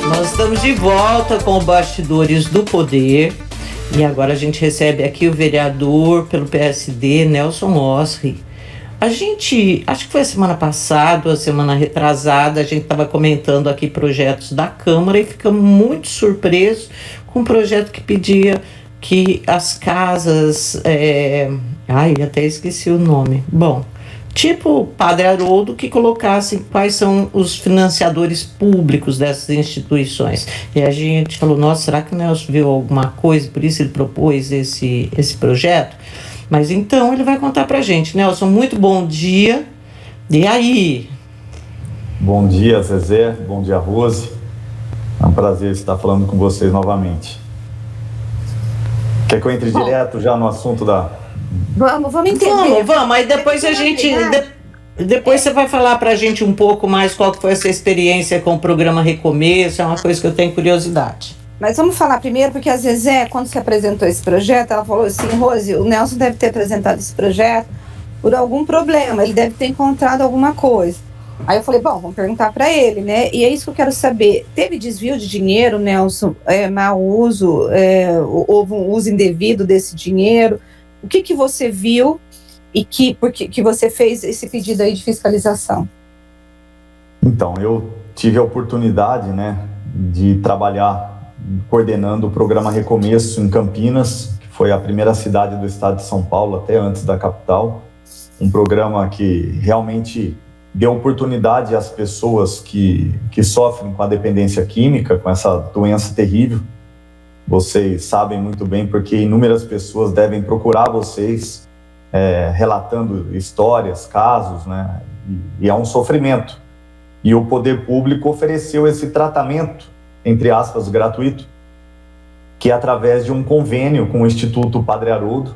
Nós estamos de volta com o Bastidores do Poder e agora a gente recebe aqui o vereador pelo PSD, Nelson Ossri. A gente, acho que foi a semana passada, a semana retrasada, a gente estava comentando aqui projetos da Câmara e ficamos muito surpresos com um projeto que pedia que as casas, até esqueci o nome, tipo Padre Haroldo, que colocassem quais são os financiadores públicos dessas instituições. E a gente falou, nossa, será que o Nelson viu alguma coisa, por isso ele propôs esse projeto? Mas então ele vai contar pra gente. Nelson, muito bom dia. E aí? Bom dia, Zezé. Bom dia, Rose. É um prazer estar falando com vocês novamente. Quer que eu entre direto já no assunto da... Vamos entender. Vamos. Aí depois a gente... Depois você vai falar pra gente um pouco mais qual que foi essa experiência com o programa Recomeço. É uma coisa que eu tenho curiosidade. Mas vamos falar primeiro, porque a Zezé, quando se apresentou esse projeto, ela falou assim, Rose, o Nelson deve ter apresentado esse projeto por algum problema, ele deve ter encontrado alguma coisa. Aí eu falei, vamos perguntar para ele, né? E é isso que eu quero saber. Teve desvio de dinheiro, Nelson? Mau uso? Houve um uso indevido desse dinheiro? O que você viu e que você fez esse pedido aí de fiscalização? Então, eu tive a oportunidade, né, de trabalhar coordenando o programa Recomeço em Campinas, que foi a primeira cidade do estado de São Paulo, até antes da capital. Um programa que realmente deu oportunidade às pessoas que sofrem com a dependência química, com essa doença terrível. Vocês sabem muito bem, porque inúmeras pessoas devem procurar vocês, relatando histórias, casos, né? E é um sofrimento. E o poder público ofereceu esse tratamento, entre aspas, gratuito, que é através de um convênio com o Instituto Padre Haroldo,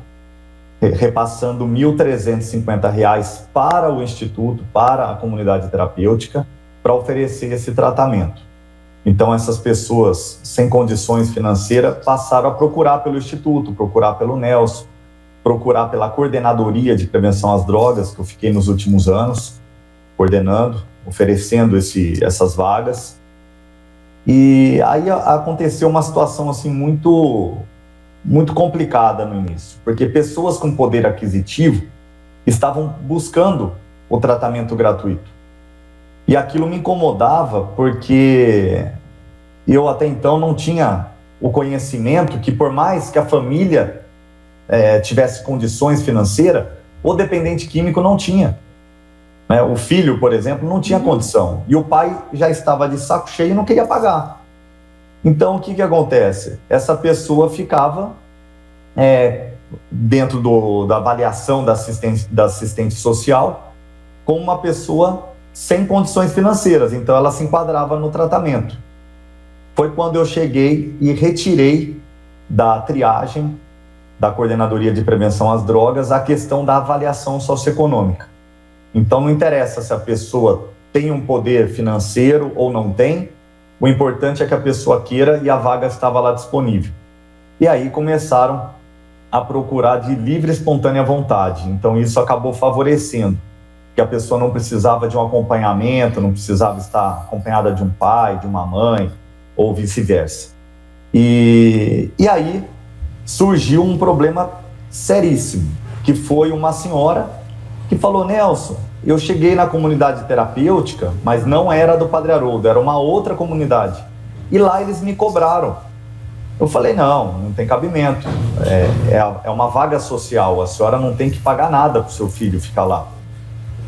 repassando R$ 1.350 para o Instituto, para a comunidade terapêutica, para oferecer esse tratamento. Então, essas pessoas sem condições financeiras passaram a procurar pelo Instituto, procurar pelo Nelson, procurar pela Coordenadoria de Prevenção às Drogas, que eu fiquei nos últimos anos coordenando, oferecendo essas vagas. E aí aconteceu uma situação assim muito complicada no início, porque pessoas com poder aquisitivo estavam buscando o tratamento gratuito. E aquilo me incomodava porque eu até então não tinha o conhecimento que, por mais que a família tivesse condições financeiras, o dependente químico não tinha. O filho, por exemplo, não tinha condição. E o pai já estava de saco cheio e não queria pagar. Então, o que acontece? Essa pessoa ficava dentro da avaliação da assistente social como uma pessoa sem condições financeiras. Então, ela se enquadrava no tratamento. Foi quando eu cheguei e retirei da triagem da Coordenadoria de Prevenção às Drogas a questão da avaliação socioeconômica. Então, não interessa se a pessoa tem um poder financeiro ou não tem, o importante é que a pessoa queira e a vaga estava lá disponível. E aí começaram a procurar de livre e espontânea vontade. Então, isso acabou favorecendo, que a pessoa não precisava de um acompanhamento, não precisava estar acompanhada de um pai, de uma mãe, ou vice-versa. E aí surgiu um problema seríssimo, que foi uma senhora que falou, Nelson, eu cheguei na comunidade terapêutica, mas não era do Padre Haroldo, era uma outra comunidade. E lá eles me cobraram. Eu falei, não tem cabimento. É uma vaga social, a senhora não tem que pagar nada para o seu filho ficar lá.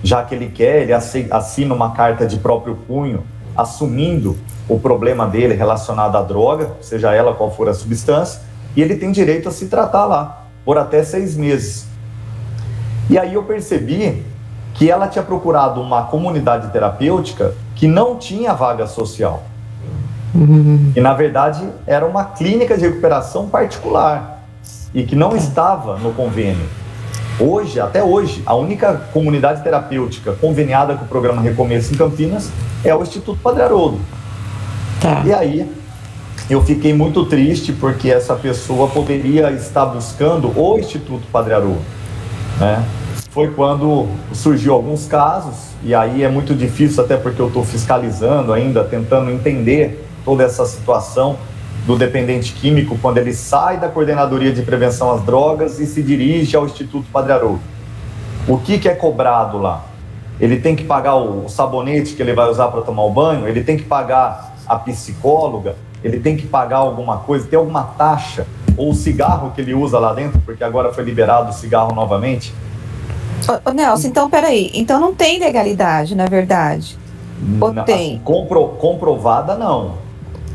Já que ele quer, ele assina uma carta de próprio punho, assumindo o problema dele relacionado à droga, seja ela qual for a substância, e ele tem direito a se tratar lá, por até 6 meses. E aí eu percebi que ela tinha procurado uma comunidade terapêutica que não tinha vaga social. E, na verdade, era uma clínica de recuperação particular e que não estava no convênio. Hoje, até hoje, a única comunidade terapêutica conveniada com o programa Recomeço em Campinas é o Instituto Padre Haroldo. Tá. E aí, eu fiquei muito triste porque essa pessoa poderia estar buscando o Instituto Padre Haroldo, né? Foi quando surgiu alguns casos, e aí é muito difícil, até porque eu estou fiscalizando ainda, tentando entender toda essa situação do dependente químico quando ele sai da Coordenadoria de Prevenção às Drogas e se dirige ao Instituto Padre Haroldo. O que é cobrado lá? Ele tem que pagar o sabonete que ele vai usar para tomar o banho? Ele tem que pagar a psicóloga? Ele tem que pagar alguma coisa? Tem alguma taxa? Ou o cigarro que ele usa lá dentro, porque agora foi liberado o cigarro novamente? Ô, Nelson, então peraí. Então não tem legalidade, na verdade? Ou Não, tem? assim, comprovada, não.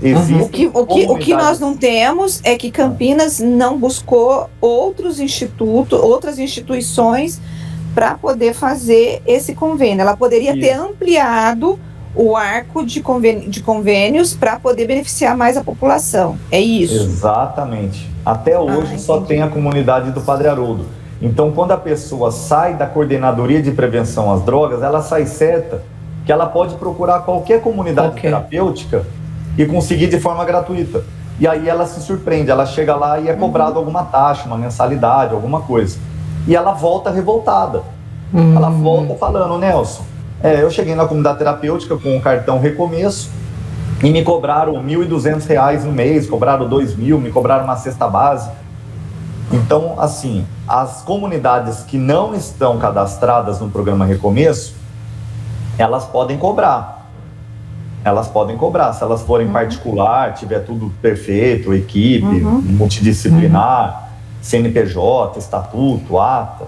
Existe O que nós não temos é que Campinas não buscou outros institutos, outras instituições para poder fazer esse convênio. Ela poderia ter ampliado o arco de convênios para poder beneficiar mais a população. É isso? Exatamente. Até hoje só tem a comunidade do Padre Haroldo. Então, quando a pessoa sai da Coordenadoria de Prevenção às Drogas, ela sai certa que ela pode procurar qualquer comunidade terapêutica e conseguir de forma gratuita. E aí ela se surpreende, ela chega lá e é cobrado alguma taxa, uma mensalidade, alguma coisa. E ela volta revoltada. Ela volta falando, Nelson, eu cheguei na comunidade terapêutica com um cartão Recomeço e me cobraram R$ 1.200 no mês, cobraram R$ 2.000, me cobraram uma cesta básica. Então, assim, as comunidades que não estão cadastradas no programa Recomeço, elas podem cobrar. Elas podem cobrar. Se elas forem particular, tiver tudo perfeito, equipe, multidisciplinar, CNPJ, estatuto, ata,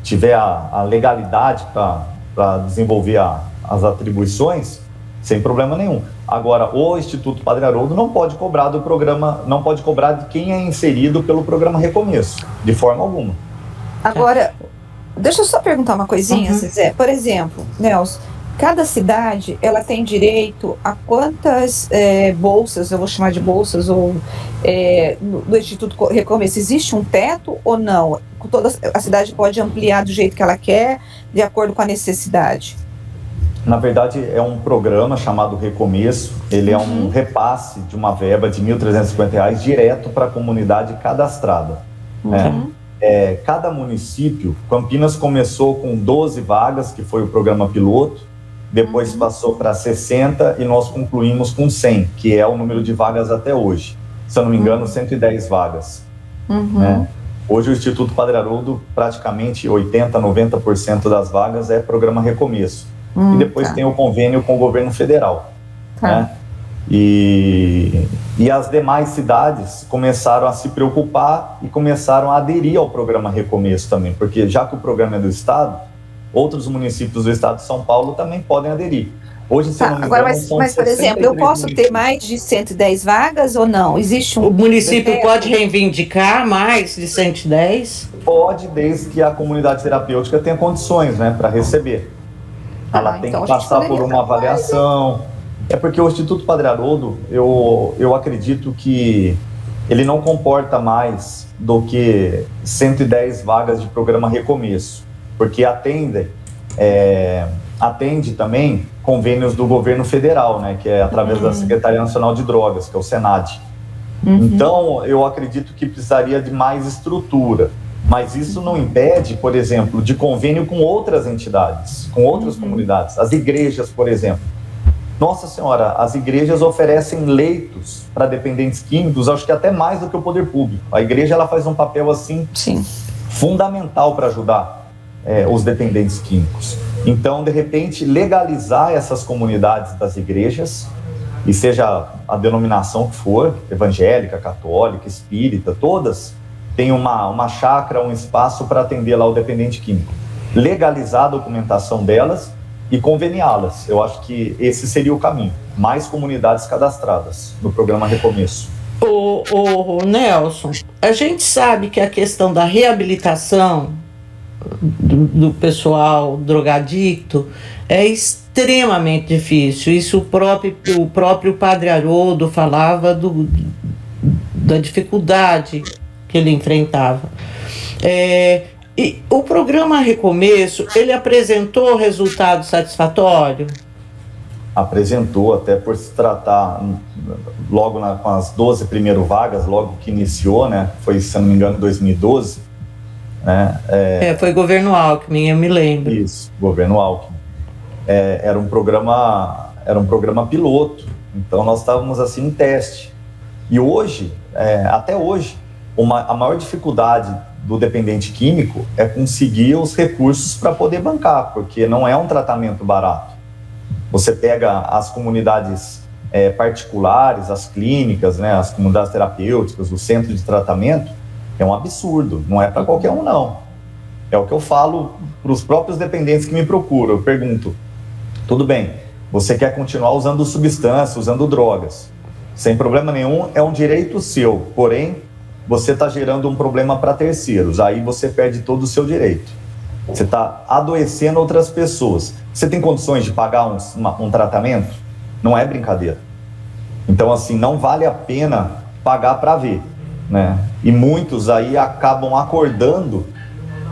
tiver a legalidade para desenvolver as atribuições, sem problema nenhum. Agora, o Instituto Padre Haroldo não pode cobrar do programa, não pode cobrar de quem é inserido pelo programa Recomeço, de forma alguma. Agora, deixa eu só perguntar uma coisinha, Zé. Por exemplo, Nelson, cada cidade, ela tem direito a quantas bolsas, eu vou chamar de bolsas, ou do Instituto Recomeço, existe um teto ou não? Toda a cidade pode ampliar do jeito que ela quer, de acordo com a necessidade? Na verdade, é um programa chamado Recomeço, ele é um repasse de uma verba de R$ 1.350 direto para a comunidade cadastrada. Né? Cada município, Campinas começou com 12 vagas, que foi o programa piloto, depois passou para 60 e nós concluímos com 100, que é o número de vagas até hoje. Se eu não me engano, 110 vagas. Né? Hoje o Instituto Padre Haroldo, praticamente 80%, 90% das vagas é programa Recomeço. E depois tem o convênio com o governo federal. Né? E as demais cidades começaram a se preocupar e começaram a aderir ao programa Recomeço também, porque já que o programa é do Estado, outros municípios do Estado de São Paulo também podem aderir. Hoje, se eu não me engano, mas, por exemplo, eu posso ter mais de 110 vagas ou não? Existe um... O município pode reivindicar mais de 110? Pode, desde que a comunidade terapêutica tenha condições, né, para receber. Ela tem que passar por uma avaliação. É porque o Instituto Padre Haroldo, eu acredito que ele não comporta mais do que 110 vagas de programa Recomeço, porque atende também convênios do governo federal, né, que é através da Secretaria Nacional de Drogas, que é o Senad. Então, eu acredito que precisaria de mais estrutura. Mas isso não impede, por exemplo, de convênio com outras entidades, com outras comunidades. As igrejas, por exemplo. Nossa Senhora, as igrejas oferecem leitos para dependentes químicos, acho que até mais do que o poder público. A igreja ela faz um papel assim fundamental para ajudar os dependentes químicos. Então, de repente, legalizar essas comunidades das igrejas, e seja a denominação que for, evangélica, católica, espírita, todas tem uma chácara, um espaço para atender lá o dependente químico. Legalizar a documentação delas e conveniá-las. Eu acho que esse seria o caminho. Mais comunidades cadastradas no programa Recomeço. O Nelson, a gente sabe que a questão da reabilitação do pessoal drogadicto é extremamente difícil. Isso o próprio Padre Haroldo falava da dificuldade que ele enfrentava. E o programa Recomeço, ele apresentou resultado satisfatório? Apresentou, até por se tratar logo com as 12 primeiras vagas, logo que iniciou, né? Foi, se não me engano, 2012. Né? Foi governo Alckmin, eu me lembro. Isso, governo Alckmin. Era um programa piloto, Então nós estávamos assim em teste. E hoje, até hoje, a maior dificuldade do dependente químico é conseguir os recursos para poder bancar, porque não é um tratamento barato. Você pega as comunidades particulares, as clínicas, né, as comunidades terapêuticas, o centro de tratamento, é um absurdo, não é para qualquer um não. É o que eu falo para os próprios dependentes que me procuram. Eu pergunto, tudo bem, você quer continuar usando substâncias, usando drogas, sem problema nenhum, é um direito seu, porém, você está gerando um problema para terceiros, aí você perde todo o seu direito. Você está adoecendo outras pessoas. Você tem condições de pagar um tratamento? Não é brincadeira. Então, assim, não vale a pena pagar para ver, né? E muitos aí acabam acordando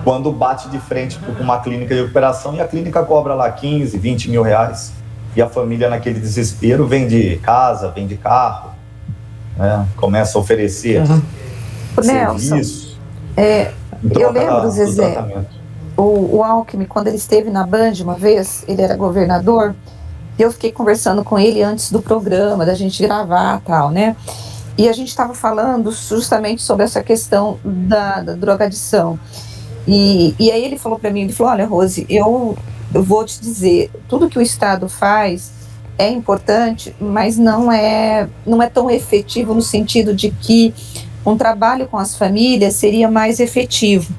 quando bate de frente com uma clínica de recuperação e a clínica cobra lá 15, 20 mil reais. E a família, naquele desespero, vende casa, vende carro, né? Começa a oferecer serviço. Eu lembro, Zezé, o Alckmin, quando ele esteve na Band uma vez, ele era governador, e eu fiquei conversando com ele antes do programa, da gente gravar e tal, né? E a gente estava falando justamente sobre essa questão da drogadição. E aí ele falou para mim, ele falou, olha, Rose, eu vou te dizer, tudo que o Estado faz é importante, mas não é tão efetivo no sentido de que um trabalho com as famílias seria mais efetivo.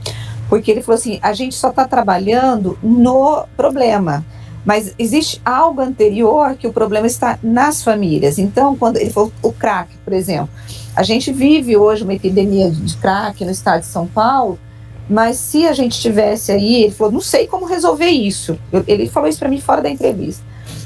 Porque ele falou assim, a gente só está trabalhando no problema, mas existe algo anterior que o problema está nas famílias. Então, quando ele falou o crack, por exemplo, a gente vive hoje uma epidemia de crack no estado de São Paulo, mas se a gente tivesse aí, ele falou, não sei como resolver isso. Ele falou isso para mim fora da entrevista.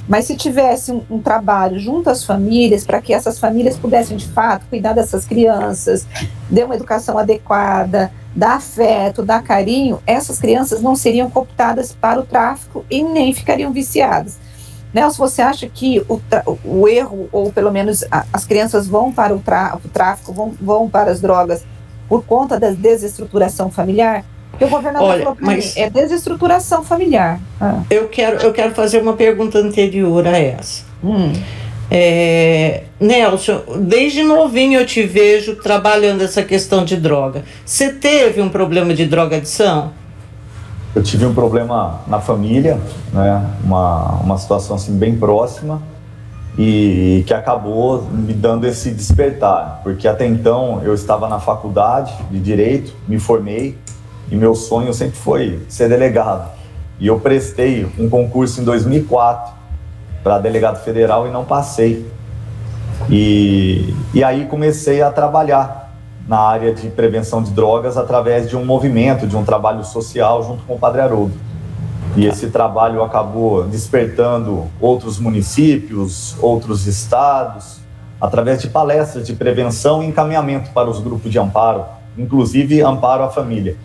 Mas se tivesse um trabalho junto às famílias, para que essas famílias pudessem, de fato, cuidar dessas crianças, dar uma educação adequada, dar afeto, dar carinho, essas crianças não seriam cooptadas para o tráfico e nem ficariam viciadas. Nelson, você acha que o erro, ou pelo menos as crianças vão para o tráfico, vão para as drogas, por conta da desestruturação familiar? Porque o governador falou para mim, é desestruturação familiar. Eu quero fazer uma pergunta anterior a essa. Nelson, desde novinho eu te vejo trabalhando essa questão de droga. Você teve um problema de drogadição? Eu tive um problema na família, né? Uma situação assim, bem próxima, e que acabou me dando esse despertar, porque até então eu estava na faculdade de Direito, me formei, e meu sonho sempre foi ser delegado. E eu prestei um concurso em 2004 para delegado federal e não passei. E aí comecei a trabalhar na área de prevenção de drogas através de um movimento, de um trabalho social junto com o Padre Haroldo. E esse trabalho acabou despertando outros municípios, outros estados, através de palestras de prevenção e encaminhamento para os grupos de amparo, inclusive amparo à família.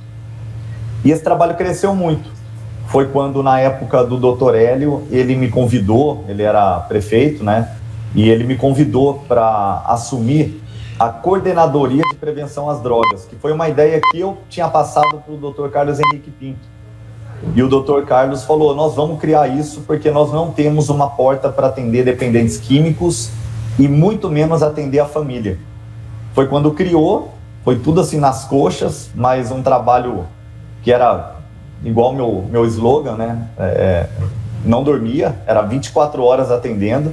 E esse trabalho cresceu muito. Foi quando, na época do Dr. Hélio, ele me convidou, ele era prefeito, né? E ele me convidou para assumir a coordenadoria de prevenção às drogas, que foi uma ideia que eu tinha passado para o Dr. Carlos Henrique Pinto. E o Dr. Carlos falou, nós vamos criar isso porque nós não temos uma porta para atender dependentes químicos e muito menos atender a família. Foi quando criou, foi tudo assim nas coxas, mas um trabalho que era igual meu slogan, né? Não dormia, era 24 horas atendendo.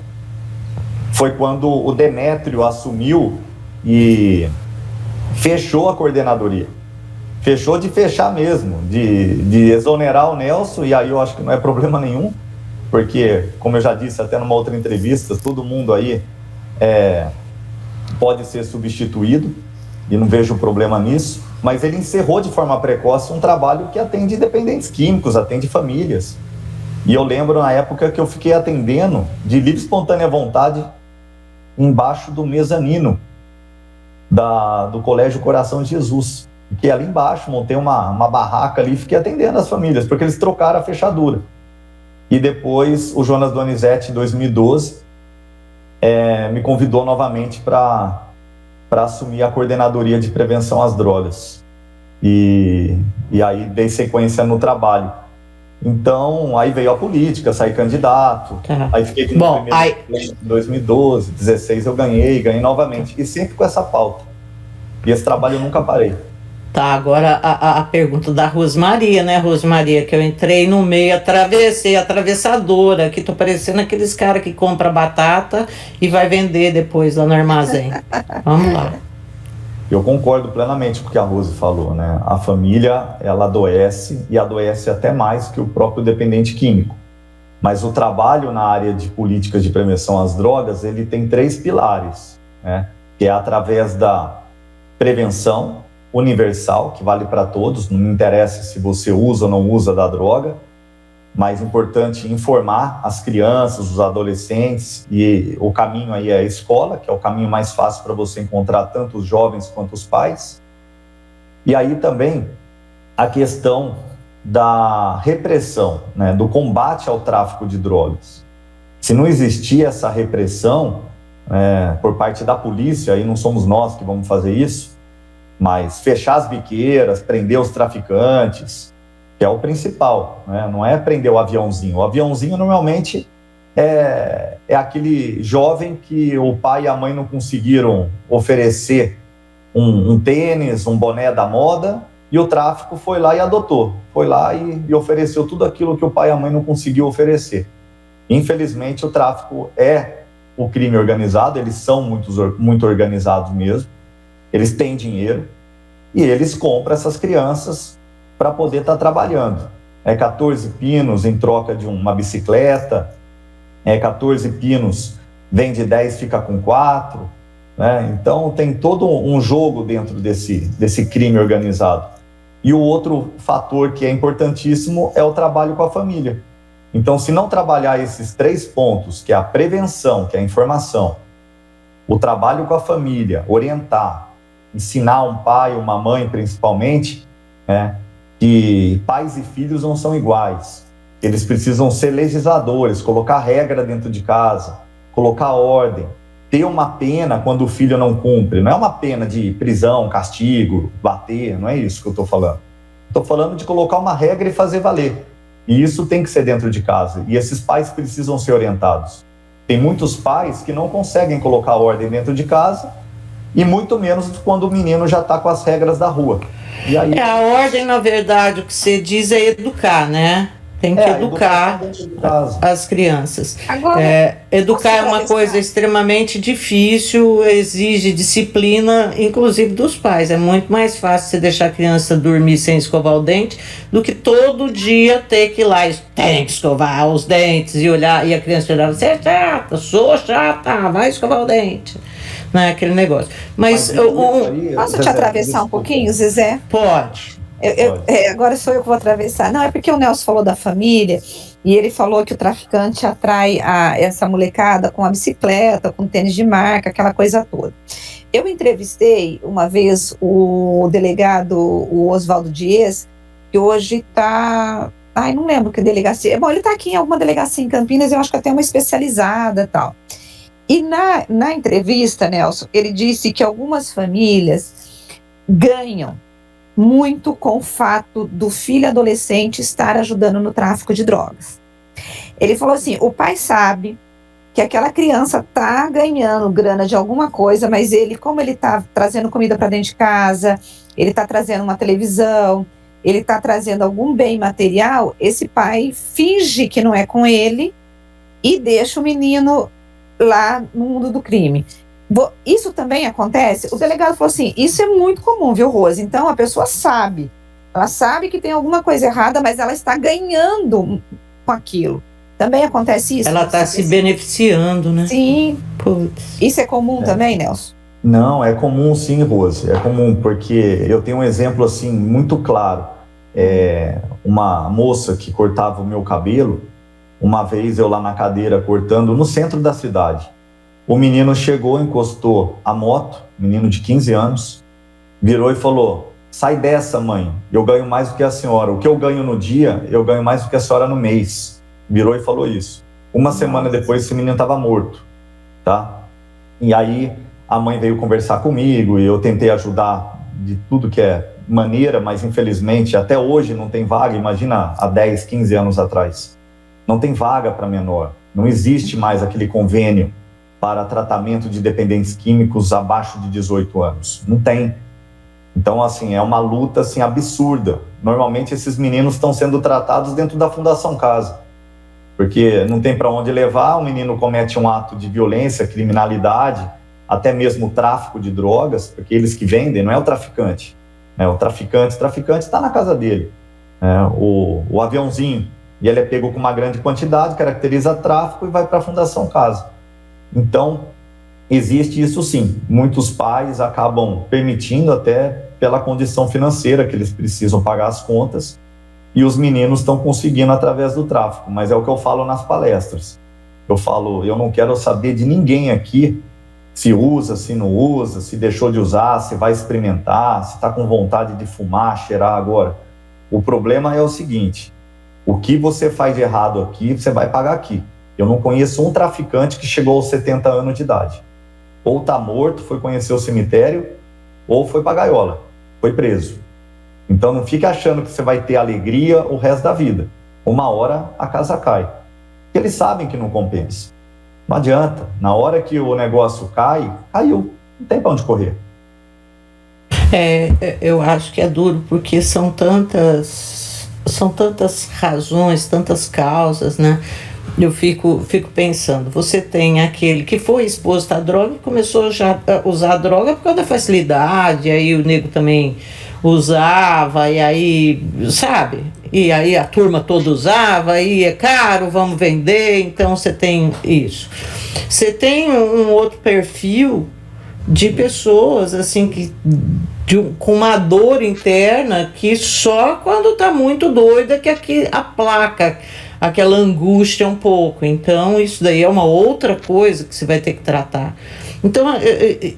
Foi quando o Demétrio assumiu e fechou a coordenadoria. Fechou de fechar mesmo, de exonerar o Nelson, e aí eu acho que não é problema nenhum, porque, como eu já disse até numa outra entrevista, todo mundo aí pode ser substituído, e não vejo problema nisso, mas ele encerrou de forma precoce um trabalho que atende dependentes químicos, atende famílias. E eu lembro na época que eu fiquei atendendo de livre e espontânea vontade embaixo do mezanino do Colégio Coração de Jesus. Fiquei ali embaixo, montei uma barraca ali e fiquei atendendo as famílias, porque eles trocaram a fechadura. E depois o Jonas Donizete, em 2012, me convidou novamente para assumir a coordenadoria de prevenção às drogas. E aí dei sequência no trabalho. Então, aí veio a política, saí candidato, Tá. aí fiquei com o primeiro em 2012, 16 eu ganhei novamente, e sempre com essa pauta. E esse trabalho eu nunca parei. Tá, agora a pergunta da Rosmaria, né, Rosmaria, que eu entrei no meio, atravessei, atravessadora, que tô parecendo aqueles caras que compra batata e vai vender depois lá no armazém. Vamos lá. Eu concordo plenamente com o que a Rose falou, né? A família, ela adoece, e adoece até mais que o próprio dependente químico. Mas o trabalho na área de políticas de prevenção às drogas, ele tem 3 pilares, né? Que é através da prevenção universal, que vale para todos, não me interessa se você usa ou não usa da droga, mais importante informar as crianças, os adolescentes, e o caminho aí é a escola, que é o caminho mais fácil para você encontrar tanto os jovens quanto os pais. E aí também a questão da repressão, né, do combate ao tráfico de drogas. Se não existir essa repressão por parte da polícia, aí não somos nós que vamos fazer isso, mas fechar as biqueiras, prender os traficantes, que é o principal, né? Não é prender o aviãozinho. O aviãozinho normalmente é aquele jovem que o pai e a mãe não conseguiram oferecer um tênis, um boné da moda, e o tráfico foi lá e adotou, foi lá e ofereceu tudo aquilo que o pai e a mãe não conseguiu oferecer. Infelizmente, o tráfico é o crime organizado, eles são muito organizados mesmo, eles têm dinheiro e eles compram essas crianças para poder estar trabalhando. 14 pinos em troca de uma bicicleta, 14 pinos vende 10, fica com 4, né? Então tem todo um jogo dentro desse crime organizado. E o outro fator que é importantíssimo é o trabalho com a família. Então, se não trabalhar esses 3 pontos, que é a prevenção, que é a informação, o trabalho com a família, orientar, ensinar um pai, uma mãe principalmente, né, que pais e filhos não são iguais. Eles precisam ser legisladores, colocar regra dentro de casa, colocar ordem, ter uma pena quando o filho não cumpre. Não é uma pena de prisão, castigo, bater, não é isso que eu estou falando. Estou falando de colocar uma regra e fazer valer. E isso tem que ser dentro de casa. E esses pais precisam ser orientados. Tem muitos pais que não conseguem colocar ordem dentro de casa, e muito menos quando o menino já está com as regras da rua. E aí... A ordem, na verdade, o que você diz é educar, né? Tem que educar as crianças. Agora, educar é uma coisa extremamente difícil, exige disciplina, inclusive dos pais. É muito mais fácil você deixar a criança dormir sem escovar o dente do que todo dia ter que ir lá, tem que escovar os dentes e olhar, e a criança olhar, você é chata, sou chata, vai escovar o dente. Não é aquele negócio. Mas posso te atravessar um pouquinho, Zezé? Pode. Agora sou eu que vou atravessar. Não, é porque o Nelson falou da família e ele falou que o traficante atrai essa molecada com a bicicleta, com tênis de marca, aquela coisa toda. Eu entrevistei uma vez o delegado, o Oswaldo Dias, que hoje está... não lembro que delegacia. Bom, ele está aqui em alguma delegacia em Campinas, eu acho que até uma especializada e tal. E na entrevista, Nelson, ele disse que algumas famílias ganham muito com o fato do filho adolescente estar ajudando no tráfico de drogas. Ele falou assim, o pai sabe que aquela criança está ganhando grana de alguma coisa, mas ele, como ele está trazendo comida para dentro de casa, ele está trazendo uma televisão, ele está trazendo algum bem material, esse pai finge que não é com ele e deixa o menino lá no mundo do crime. Isso também acontece? O delegado falou assim, isso é muito comum, viu, Rose? Então, a pessoa sabe. Ela sabe que tem alguma coisa errada, mas ela está ganhando com aquilo. Também acontece isso? Ela está se beneficiando, né? Sim. Putz. Isso é comum também, Nelson? Não, é comum sim, Rose. É comum, porque eu tenho um exemplo, assim, muito claro. Uma moça que cortava o meu cabelo, uma vez eu lá na cadeira cortando, no centro da cidade. O menino chegou, encostou a moto, menino de 15 anos, virou e falou, sai dessa, mãe, eu ganho mais do que a senhora. O que eu ganho no dia, eu ganho mais do que a senhora no mês. Virou e falou isso. Uma semana depois, esse menino estava morto, tá? E aí, a mãe veio conversar comigo e eu tentei ajudar de tudo que é maneira, mas infelizmente até hoje não tem vaga. Imagina há 10, 15 anos atrás. Não tem vaga para menor. Não existe mais aquele convênio para tratamento de dependentes químicos abaixo de 18 anos. Não tem. Então, assim, é uma luta assim, absurda. Normalmente esses meninos estão sendo tratados dentro da Fundação Casa, porque não tem para onde levar, o menino comete um ato de violência, criminalidade, até mesmo tráfico de drogas, porque eles que vendem, não é o traficante. Né? O traficante está na casa dele. O aviãozinho, e ele é pego com uma grande quantidade, caracteriza tráfico e vai para a Fundação Casa. Então, existe isso sim. Muitos pais acabam permitindo até pela condição financeira que eles precisam pagar as contas, e os meninos estão conseguindo através do tráfico. Mas é o que eu falo nas palestras. Eu falo, eu não quero saber de ninguém aqui se usa, se não usa, se deixou de usar, se vai experimentar, se está com vontade de fumar, cheirar agora. O problema é o seguinte: o que você faz de errado aqui, você vai pagar aqui. Eu não conheço um traficante que chegou aos 70 anos de idade. Ou está morto, foi conhecer o cemitério, ou foi para a gaiola, foi preso. Então não fique achando que você vai ter alegria o resto da vida. Uma hora a casa cai. Eles sabem que não compensa. Não adianta. Na hora que o negócio cai, caiu. Não tem para onde correr. Eu acho que é duro, porque são tantas razões, tantas causas, né? Eu fico pensando, você tem aquele que foi exposto à droga e começou já a usar a droga por causa da facilidade, aí o nego também usava, e aí, sabe? E aí a turma toda usava, aí é caro, vamos vender, então você tem isso. Você tem um outro perfil de pessoas, assim, com uma dor interna que só quando tá muito doida que aplaca aquela angústia um pouco. Então isso daí é uma outra coisa que você vai ter que tratar. Então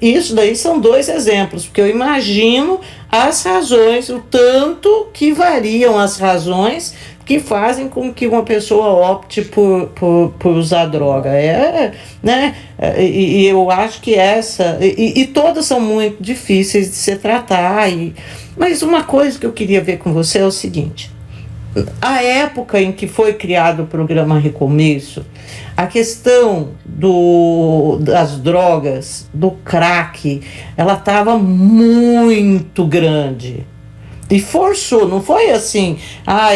isso daí são dois exemplos, porque eu imagino as razões, o tanto que variam as razões que fazem com que uma pessoa opte por usar droga. Né? E eu acho que e todas são muito difíceis de se tratar. Mas uma coisa que eu queria ver com você é o seguinte: a época em que foi criado o programa Recomeço, a questão das drogas, do crack, ela estava muito grande. E forçou, não foi assim,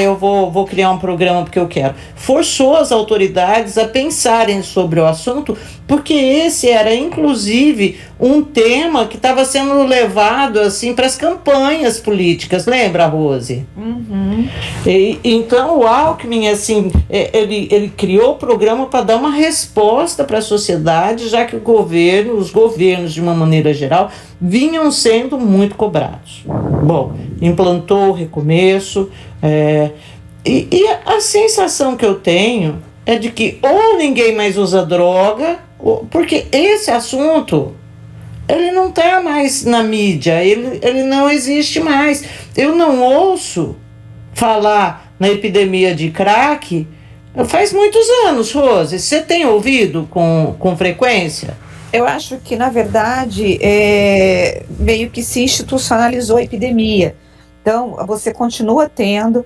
eu vou criar um programa porque eu quero. Forçou as autoridades a pensarem sobre o assunto, porque esse era, inclusive, um tema que estava sendo levado assim, para as campanhas políticas. Lembra, Rose? Uhum. Então, o Alckmin, assim, ele criou o programa para dar uma resposta para a sociedade, já que os governos, de uma maneira geral, vinham sendo muito cobrados. Bom, implantou o Recomeço, e a sensação que eu tenho é de que ou ninguém mais usa droga, porque esse assunto ele não está mais na mídia, ele não existe mais. Eu não ouço falar na epidemia de crack faz muitos anos, Rose. Você tem ouvido com frequência? Eu acho que, na verdade, meio que se institucionalizou a epidemia. Então, você continua tendo.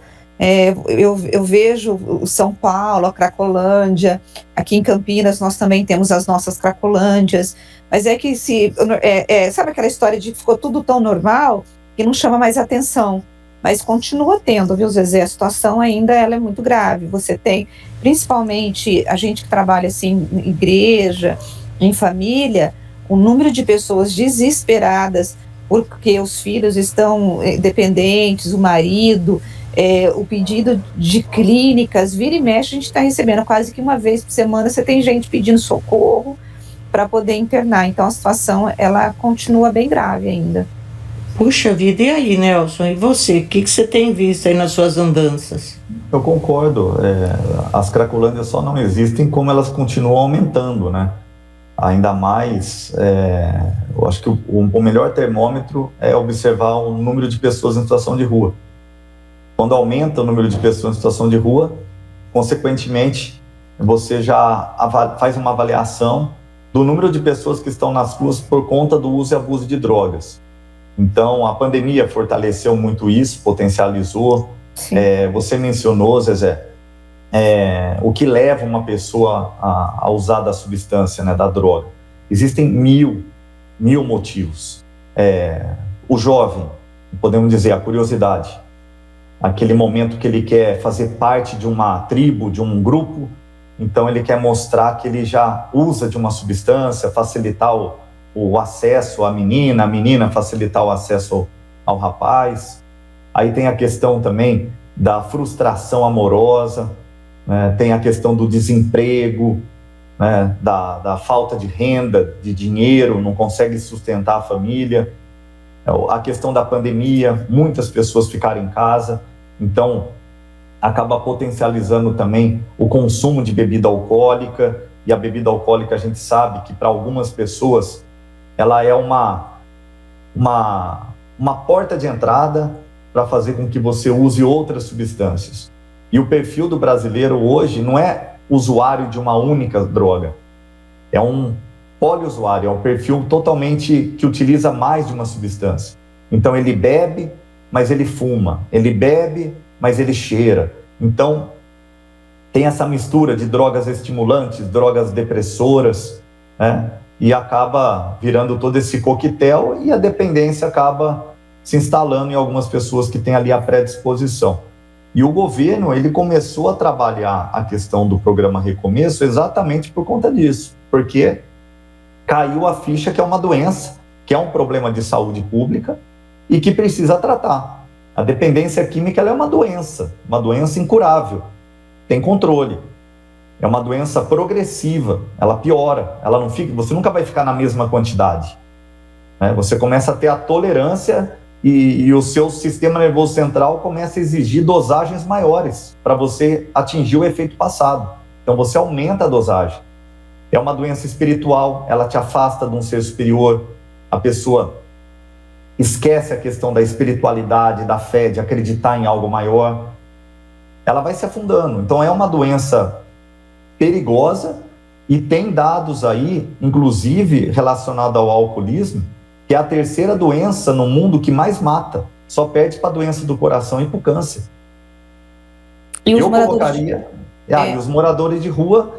Eu vejo o São Paulo, a Cracolândia. Aqui em Campinas nós também temos as nossas Cracolândias. Mas sabe aquela história de que ficou tudo tão normal que não chama mais atenção? Mas continua tendo, viu, Zezé? A situação ainda ela é muito grave. Você tem, principalmente, a gente que trabalha assim, em igreja, em família, o número de pessoas desesperadas porque os filhos estão dependentes, o marido, o pedido de clínicas, vira e mexe, a gente está recebendo quase que uma vez por semana, você tem gente pedindo socorro para poder internar. Então a situação ela continua bem grave ainda. Puxa vida, e aí, Nelson? E você? O que você tem visto aí nas suas andanças? Eu concordo. As Cracolândias só não existem como elas continuam aumentando, né? Ainda mais, eu acho que o melhor termômetro é observar o número de pessoas em situação de rua. Quando aumenta o número de pessoas em situação de rua, consequentemente, você já faz uma avaliação do número de pessoas que estão nas ruas por conta do uso e abuso de drogas. Então, a pandemia fortaleceu muito isso, potencializou. Você mencionou, Zezé, o que leva uma pessoa a usar da substância, né, da droga. Existem mil motivos. O jovem, podemos dizer, a curiosidade. Aquele momento que ele quer fazer parte de uma tribo, de um grupo, então ele quer mostrar que ele já usa de uma substância, facilitar o acesso à menina, a menina facilitar o acesso ao rapaz. Aí tem a questão também da frustração amorosa, né? Tem a questão do desemprego, né? da falta de renda, de dinheiro, não consegue sustentar a família. A questão da pandemia, muitas pessoas ficaram em casa, então acaba potencializando também o consumo de bebida alcoólica, e a bebida alcoólica a gente sabe que para algumas pessoas ela é uma porta de entrada para fazer com que você use outras substâncias. E o perfil do brasileiro hoje não é usuário de uma única droga, é um poliusuário, é um perfil totalmente que utiliza mais de uma substância. Então ele bebe, mas ele fuma, ele bebe, mas ele cheira. Então tem essa mistura de drogas estimulantes, drogas depressoras, né? E acaba virando todo esse coquetel e a dependência acaba se instalando em algumas pessoas que têm ali a predisposição. E o governo, ele começou a trabalhar a questão do programa Recomeço exatamente por conta disso, porque caiu a ficha que é uma doença, que é um problema de saúde pública e que precisa tratar. A dependência química ela é uma doença incurável, tem controle. É uma doença progressiva, ela piora, ela não fica, você nunca vai ficar na mesma quantidade, né? Você começa a ter a tolerância e o seu sistema nervoso central começa a exigir dosagens maiores para você atingir o efeito passado. Então você aumenta a dosagem. É uma doença espiritual, ela te afasta de um ser superior, a pessoa esquece a questão da espiritualidade, da fé, de acreditar em algo maior, ela vai se afundando. Então é uma doença perigosa e tem dados aí, inclusive relacionado ao alcoolismo, que é a terceira doença no mundo que mais mata, só perde para a doença do coração e para o câncer. E os os moradores de rua,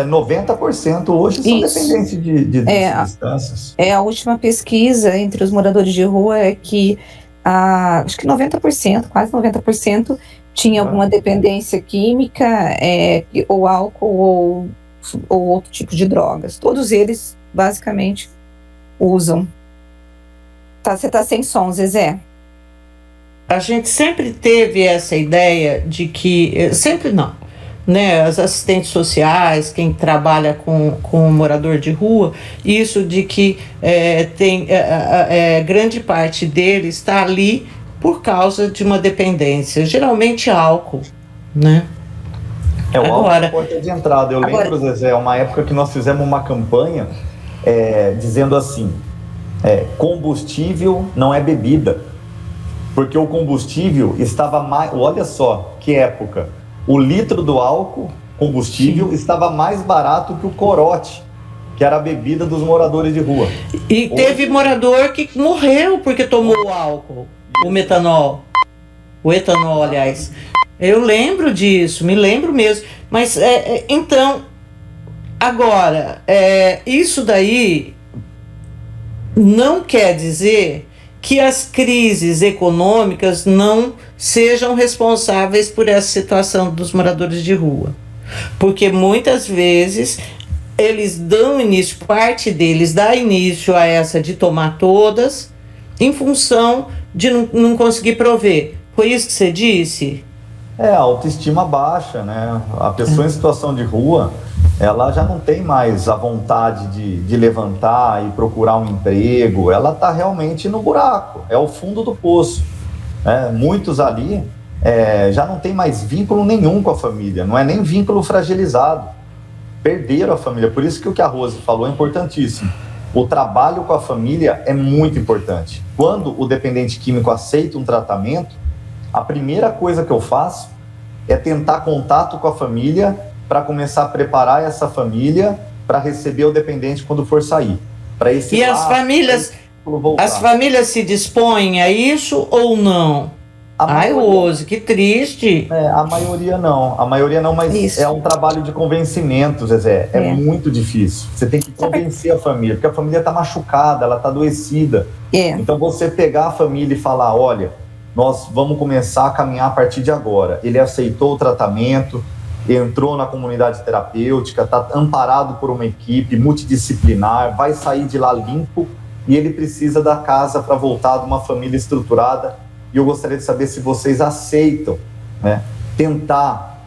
90% hoje são dependentes de substâncias. A última pesquisa entre os moradores de rua é que acho que 90%, quase 90%, tinha alguma dependência química, ou álcool, ou outro tipo de drogas. Todos eles, basicamente, usam. Você está sem som, Zezé? A gente sempre teve essa ideia de que... Sempre não, né? As assistentes sociais, quem trabalha com morador de rua, isso de que grande parte dele está ali por causa de uma dependência, geralmente álcool, né? O álcool é a porta de entrada. Eu lembro, Zezé, uma época que nós fizemos uma campanha dizendo assim, combustível não é bebida, porque o combustível estava mais... Olha só, que época. O litro do álcool, combustível, estava mais barato que o corote, que era a bebida dos moradores de rua. E teve morador que morreu porque tomou álcool. O metanol, o etanol, aliás. Eu lembro disso, me lembro mesmo. Mas, então, agora, isso daí não quer dizer que as crises econômicas não sejam responsáveis por essa situação dos moradores de rua. Porque muitas vezes eles dão início, parte deles dá início a essa de tomar todas, em função de não conseguir prover. Foi isso que você disse? A autoestima baixa, né? A pessoa em situação de rua, ela já não tem mais a vontade de levantar e procurar um emprego, ela está realmente no buraco, é o fundo do poço. Muitos ali já não tem mais vínculo nenhum com a família, não é nem vínculo fragilizado, perderam a família. Por isso que o que a Rose falou é importantíssimo. O trabalho com a família é muito importante. Quando o dependente químico aceita um tratamento, a primeira coisa que eu faço é tentar contato com a família para começar a preparar essa família para receber o dependente quando for sair. E as famílias vínculo voltar. As famílias se dispõem a isso ou não? Ai, Rose, que triste. A maioria não, mas Isso. é um trabalho de convencimento, Zezé. É muito difícil. Você tem que convencer a família, porque a família está machucada, ela está adoecida. Então você pegar a família e falar, olha, nós vamos começar a caminhar a partir de agora. Ele aceitou o tratamento, entrou na comunidade terapêutica, está amparado por uma equipe multidisciplinar, vai sair de lá limpo e ele precisa da casa para voltar de uma família estruturada. E eu gostaria de saber se vocês aceitam, né, tentar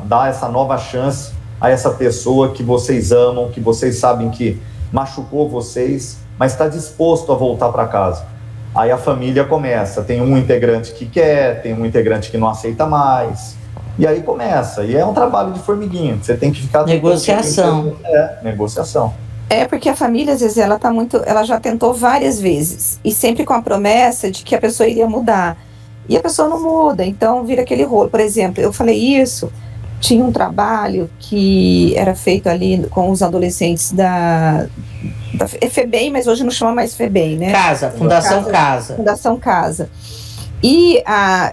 dar essa nova chance a essa pessoa que vocês amam, que vocês sabem que machucou vocês, mas está disposto a voltar para casa. Aí a família começa, tem um integrante que quer, tem um integrante que não aceita mais, e aí começa, e é um trabalho de formiguinha, você tem que ficar... Negociação. Negociação. Porque a família, às vezes, ela já tentou várias vezes, e sempre com a promessa de que a pessoa iria mudar. E a pessoa não muda, então vira aquele rolo. Por exemplo, eu falei isso, tinha um trabalho que era feito ali com os adolescentes da FEBEM, mas hoje não chama mais FEBEM, né? Fundação Casa. Fundação Casa. E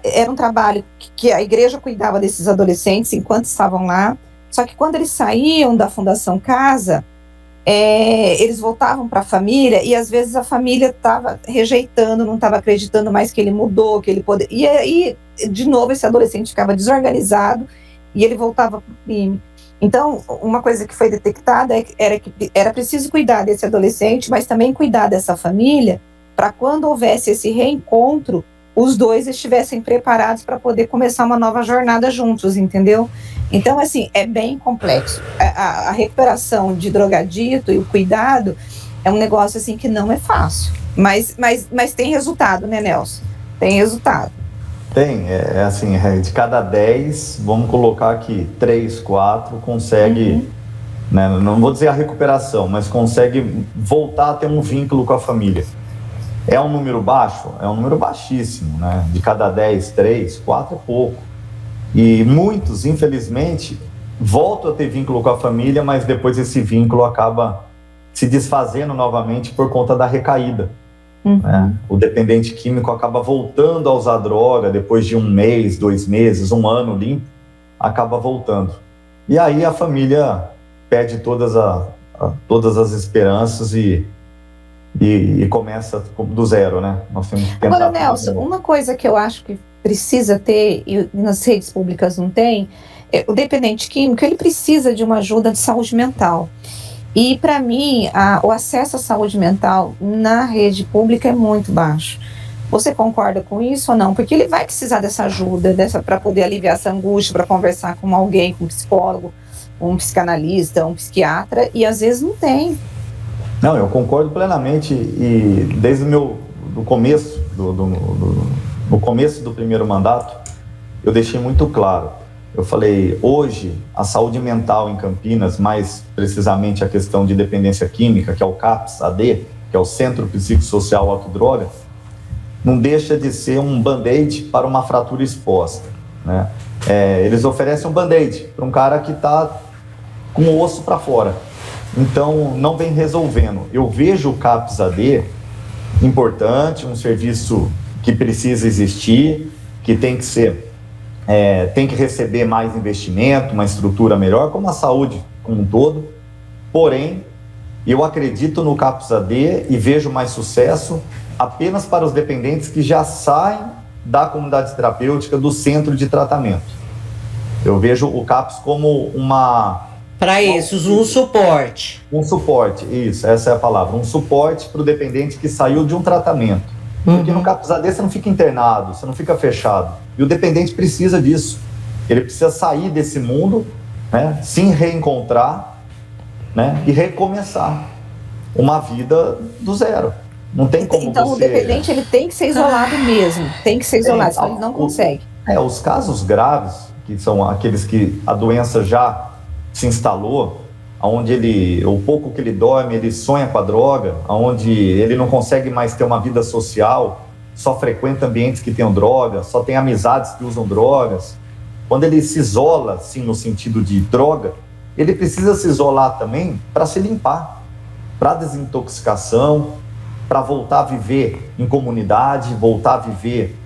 era um trabalho que a igreja cuidava desses adolescentes enquanto estavam lá, só que quando eles saíam da Fundação Casa, eles voltavam para a família e às vezes a família estava rejeitando, não estava acreditando mais que ele mudou, que ele poderia. E aí, de novo, esse adolescente ficava desorganizado e ele voltava para o crime. Então, uma coisa que foi detectada era que era preciso cuidar desse adolescente, mas também cuidar dessa família, para quando houvesse esse reencontro, os dois estivessem preparados para poder começar uma nova jornada juntos, entendeu? Então, assim, é bem complexo. A recuperação de drogadito e o cuidado é um negócio, assim, que não é fácil. Mas tem resultado, né, Nelson? Tem resultado. Tem, assim, de cada 10, vamos colocar aqui, 3, 4 consegue, né, não vou dizer a recuperação, mas consegue voltar a ter um vínculo com a família. É um número baixo? É um número baixíssimo, né? De cada 10, 3, 4 é pouco. E muitos, infelizmente, voltam a ter vínculo com a família, mas depois esse vínculo acaba se desfazendo novamente por conta da recaída. Né? O dependente químico acaba voltando a usar droga depois de 1 mês, 2 meses, 1 ano limpo, acaba voltando. E aí a família perde todas as esperanças e começa do zero, né? Nós temos que tentar. Agora, Nelson, uma coisa que eu acho que precisa ter, e nas redes públicas não tem, o dependente químico, ele precisa de uma ajuda de saúde mental. E, para mim, o acesso à saúde mental na rede pública é muito baixo. Você concorda com isso ou não? Porque ele vai precisar dessa ajuda, para poder aliviar essa angústia, para conversar com alguém, com um psicólogo, um psicanalista, um psiquiatra, e às vezes não tem. Não, eu concordo plenamente, e desde do começo, no começo do primeiro mandato, eu deixei muito claro. Eu falei, hoje, a saúde mental em Campinas, mais precisamente a questão de dependência química, que é o CAPS-AD, que é o Centro Psicossocial Autodroga, não deixa de ser um band-aid para uma fratura exposta, né? Eles oferecem um band-aid para um cara que está com o osso para fora. Então, não vem resolvendo. Eu vejo o CAPS-AD importante, um serviço que precisa existir, que tem que ser, tem que receber mais investimento, uma estrutura melhor, como a saúde como um todo. Porém, eu acredito no CAPS-AD e vejo mais sucesso apenas para os dependentes que já saem da comunidade terapêutica, do centro de tratamento. Eu vejo o CAPS como para esses, um suporte. Um suporte, isso, essa é a palavra. Um suporte para o dependente que saiu de um tratamento. Porque no CAPS-AD você não fica internado, você não fica fechado. E o dependente precisa disso. Ele precisa sair desse mundo, né, se reencontrar, né, e recomeçar uma vida do zero. Não tem como então, o dependente ele tem que ser isolado mesmo. Tem que ser isolado, senão ele não consegue. Os casos graves, que são aqueles que a doença já se instalou, onde o pouco que ele dorme, ele sonha com a droga, onde ele não consegue mais ter uma vida social, só frequenta ambientes que tenham drogas, só tem amizades que usam drogas. Quando ele se isola, assim, no sentido de droga, ele precisa se isolar também para se limpar, para desintoxicação, para voltar a viver em comunidade, voltar a viver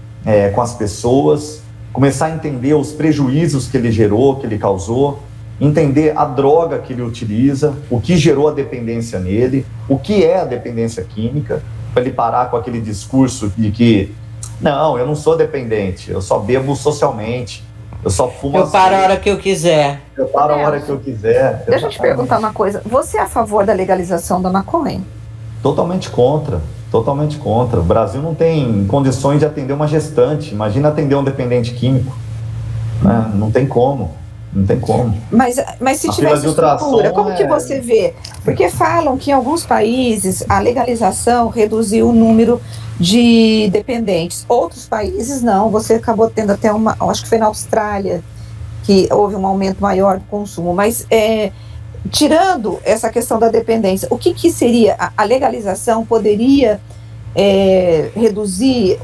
com as pessoas, começar a entender os prejuízos que ele gerou, que ele causou, entender a droga que ele utiliza, o que gerou a dependência nele, o que é a dependência química, para ele parar com aquele discurso de que não, eu não sou dependente, eu só bebo socialmente, eu só fumo. Eu paro a hora que eu quiser. Eu paro a hora que eu quiser. Deixa eu te perguntar uma coisa. Você é a favor da legalização da maconha? Totalmente contra. Totalmente contra. O Brasil não tem condições de atender uma gestante. Imagina atender um dependente químico. Né? Não tem como. Não tem como. Mas se tivesse estrutura, como que você vê? Porque falam que em alguns países a legalização reduziu o número de dependentes. Outros países não. Você acabou tendo até acho que foi na Austrália, que houve um aumento maior do consumo. Mas tirando essa questão da dependência, o que seria a legalização? Poderia reduzir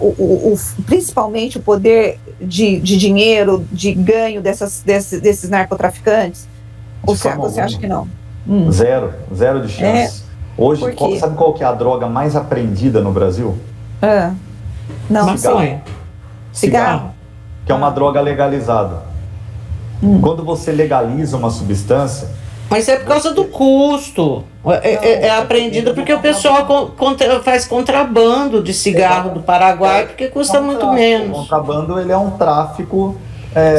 principalmente o poder de dinheiro, de ganho desses narcotraficantes? Ou você acha que não? Zero de chance. Hoje, sabe qual que é a droga mais apreendida no Brasil? Não. Cigarro. Que é uma droga legalizada. Quando você legaliza uma substância... Mas é por causa do custo. É apreendido porque o pessoal faz contrabando de cigarro do Paraguai, porque custa muito menos. O contrabando, ele é um tráfico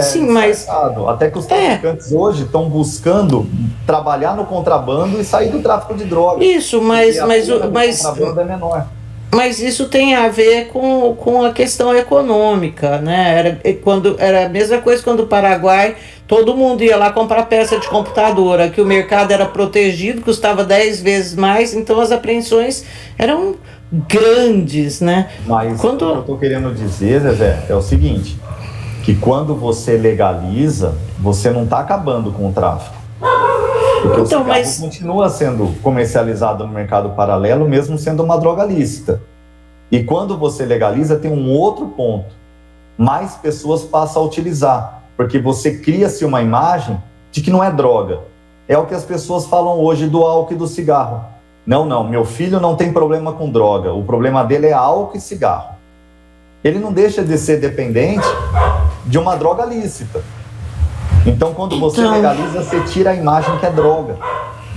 sim, mas até que os traficantes hoje estão buscando trabalhar no contrabando e sair do tráfico de drogas. Isso, mas o contrabando é menor. Mas isso tem a ver com a questão econômica, né? Era a mesma coisa quando o Paraguai, todo mundo ia lá comprar peça de computadora, que o mercado era protegido, custava 10 vezes mais, então as apreensões eram grandes, né? Mas o que eu estou querendo dizer, Zezé, é o seguinte, que quando você legaliza, você não está acabando com o tráfico. Porque o cigarro continua sendo comercializado no mercado paralelo, mesmo sendo uma droga lícita. E quando você legaliza, tem um outro ponto. Mais pessoas passam a utilizar, porque você cria-se uma imagem de que não é droga. É o que as pessoas falam hoje do álcool e do cigarro. Não, meu filho não tem problema com droga, o problema dele é álcool e cigarro. Ele não deixa de ser dependente de uma droga lícita. Então, quando você legaliza, você tira a imagem que é droga.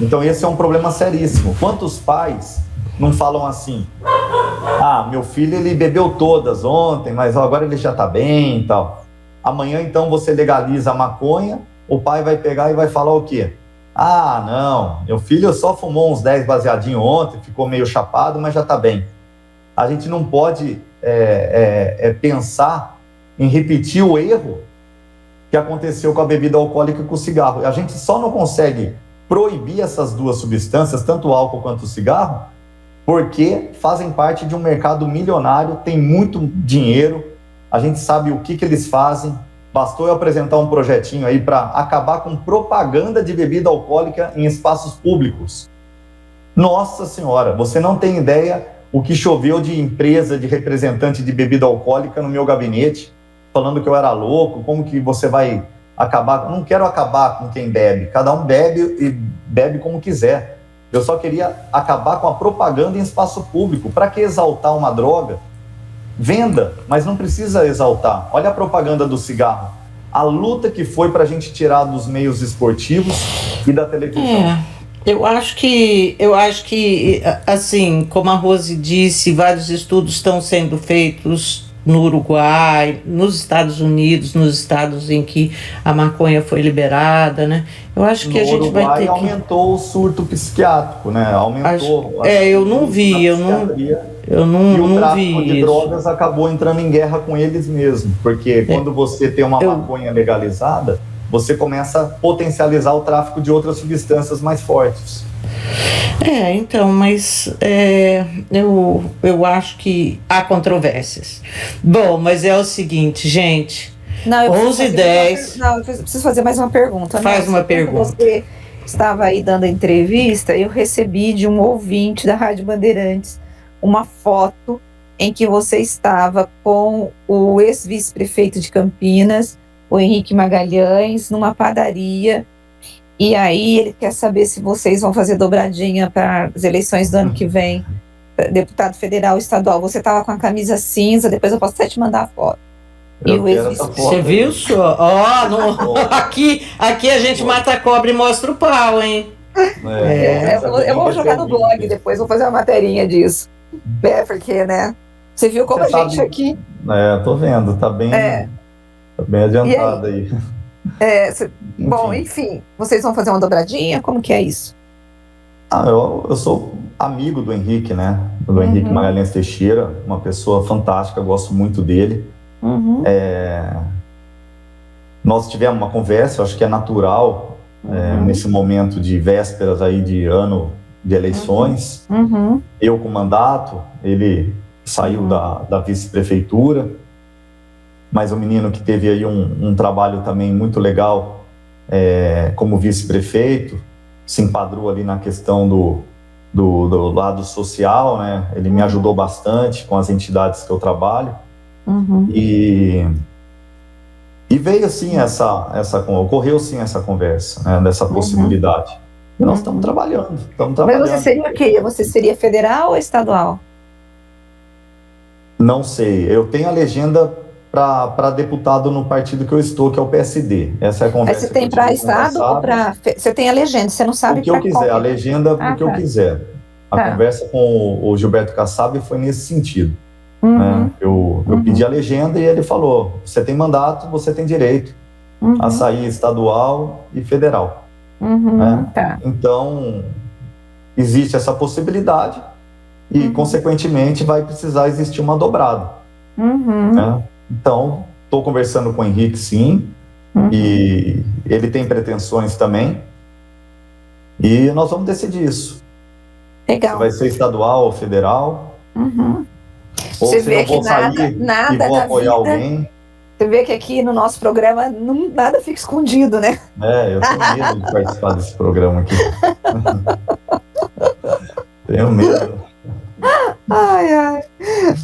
Então, esse é um problema seríssimo. Quantos pais não falam assim? Meu filho, ele bebeu todas ontem, mas agora ele já está bem e tal. Amanhã, então, você legaliza a maconha, o pai vai pegar e vai falar o quê? Não, meu filho só fumou uns 10 baseadinhos ontem, ficou meio chapado, mas já está bem. A gente não pode pensar em repetir o erro que aconteceu com a bebida alcoólica e com o cigarro. A gente só não consegue proibir essas duas substâncias, tanto o álcool quanto o cigarro, porque fazem parte de um mercado milionário, tem muito dinheiro, a gente sabe o que eles fazem. Bastou eu apresentar um projetinho aí para acabar com propaganda de bebida alcoólica em espaços públicos. Nossa Senhora, você não tem ideia o que choveu de empresa, de representante de bebida alcoólica no meu gabinete, falando que eu era louco, como que você vai acabar? Eu não quero acabar com quem bebe, cada um bebe e bebe como quiser. Eu só queria acabar com a propaganda em espaço público. Para que exaltar uma droga? Venda, mas não precisa exaltar. Olha a propaganda do cigarro. A luta que foi para a gente tirar dos meios esportivos e da televisão. Eu acho que, assim, como a Rose disse, vários estudos estão sendo feitos no Uruguai, nos Estados Unidos, nos estados em que a maconha foi liberada, né? Eu acho que a gente vai ter que... aumentou o surto psiquiátrico, né? Aumentou. Eu não vi, eu não vi e o tráfico de drogas acabou entrando em guerra com eles mesmo, porque quando você tem uma maconha legalizada, você começa a potencializar o tráfico de outras substâncias mais fortes. Então, mas eu acho que há controvérsias. Bom, mas é o seguinte, gente, 11h10. Eu preciso fazer mais uma pergunta. Faz uma pergunta. Você estava aí dando a entrevista, eu recebi de um ouvinte da Rádio Bandeirantes uma foto em que você estava com o ex-vice-prefeito de Campinas, o Henrique Magalhães, numa padaria. E aí ele quer saber se vocês vão fazer dobradinha para as eleições do ano que vem. deputado federal, estadual, você tava com a camisa cinza, depois eu posso até te mandar a foto. Eu quero essa foto. Você viu só? Aqui a gente mata a cobra e mostra o pau, hein? Eu vou jogar no blog depois, vou fazer uma materinha disso. Porque, né? Você viu como Você a gente sabe, aqui... tô vendo, tá bem adiantado aí. Bom, enfim, vocês vão fazer uma dobradinha? Como que é isso? Eu sou amigo do Henrique, né? Do Henrique Magalhães Teixeira, uma pessoa fantástica, gosto muito dele. Nós tivemos uma conversa, eu acho que é natural, nesse momento de vésperas aí de ano de eleições. Eu com mandato, ele saiu da vice-prefeitura, mas um menino que teve aí um trabalho também muito legal como vice-prefeito, se enquadrou ali na questão do lado social, né? Ele me ajudou bastante com as entidades que eu trabalho. E veio assim ocorreu sim essa conversa, né, dessa possibilidade. E nós estamos trabalhando. Mas você seria o quê? Você seria federal ou estadual? Não sei. Eu tenho a legenda para deputado no partido que eu estou, que é o PSD. Essa é a conversa. Mas você tem para estado ou para... Você tem a legenda, você não sabe o que eu quiser, a legenda o que eu quiser. A conversa com o Gilberto Kassab foi nesse sentido. Né? Eu pedi a legenda e ele falou: você tem mandato, você tem direito a sair estadual e federal. Né? Então, existe essa possibilidade e, consequentemente, vai precisar existir uma dobrada. Né? Então, estou conversando com o Henrique, sim, e ele tem pretensões também, e nós vamos decidir isso. Legal. Se vai ser estadual ou federal. Ou você se vê eu vou que sair nada e vou apoiar alguém. Você vê que aqui no nosso programa nada fica escondido, né? Eu tenho medo de participar desse programa aqui. Tenho medo.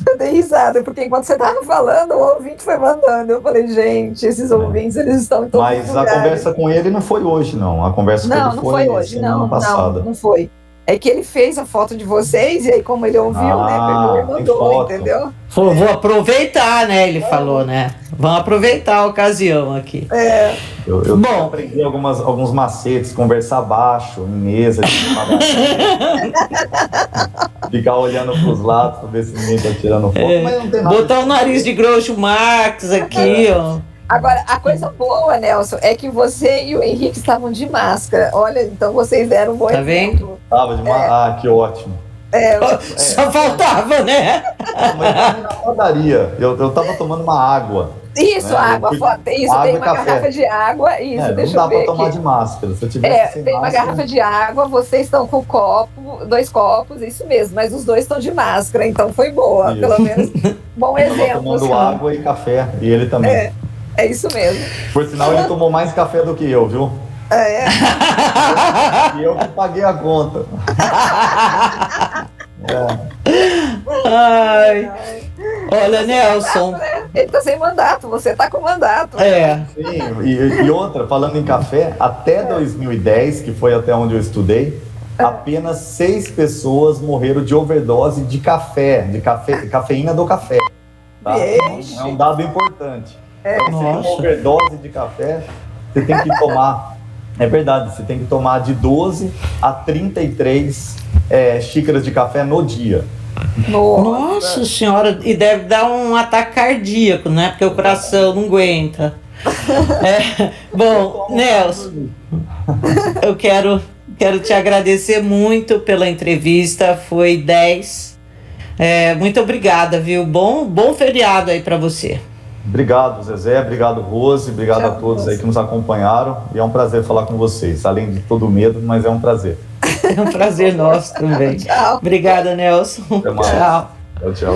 Eu dei risada, porque enquanto você estava falando, o ouvinte foi mandando. Eu falei, gente, esses ouvintes, eles estão em todos os lugares. lugares. A conversa com ele não foi hoje, não. A conversa com ele foi hoje, semana passada. Não foi. É que ele fez a foto de vocês, e aí como ele ouviu, né, pegou e mandou, entendeu? Falou, vou aproveitar, né, ele falou, né? Vamos aproveitar a ocasião aqui. Eu aprendi alguns macetes, conversar baixo, em mesa, ficar olhando para os lados para ver se ninguém está tirando foto, mas não tem nada. Botar o nariz de Groucho Marx aqui, ó. Agora, a coisa boa, Nelson, é que você e o Henrique estavam de máscara. Olha, então vocês deram um bom exemplo. Vendo? Estava de máscara. Que ótimo. Só faltava, né? Mas na padaria, eu estava tomando uma água. Isso, né? Água, tem uma garrafa de água, isso, deixa eu ver. Não dá para tomar de máscara. Se eu tivesse sem tem máscara, uma garrafa de água, vocês estão com dois copos, isso mesmo, mas os dois estão de máscara, então foi boa, pelo menos bom exemplo. Eu tomando assim. Água e café, e ele também. É isso mesmo. Por sinal, ele tomou mais café do que eu, viu? E eu que paguei a conta. Olha, Nelson. Ele tá sem mandato, você tá com mandato. Sim, e outra, falando em café, até 2010, que foi até onde eu estudei, apenas 6 pessoas morreram de overdose de cafeína do café. Tá? É um dado importante. Então, se tem uma overdose de café, você tem que tomar, é verdade, você tem que tomar de 12 a 33 xícaras de café no dia. Nossa senhora, e deve dar um ataque cardíaco, né? Porque o coração não aguenta. Bom, Nelson, eu quero te agradecer muito pela entrevista, foi 10. Muito obrigada, viu? Bom feriado aí para você. Obrigado, Zezé, obrigado, Rose, obrigado a todos aí que nos acompanharam, e é um prazer falar com vocês, além de todo o medo, mas é um prazer. É um prazer nosso também. Tchau. Obrigada, Nelson. Até mais. Tchau. Tchau.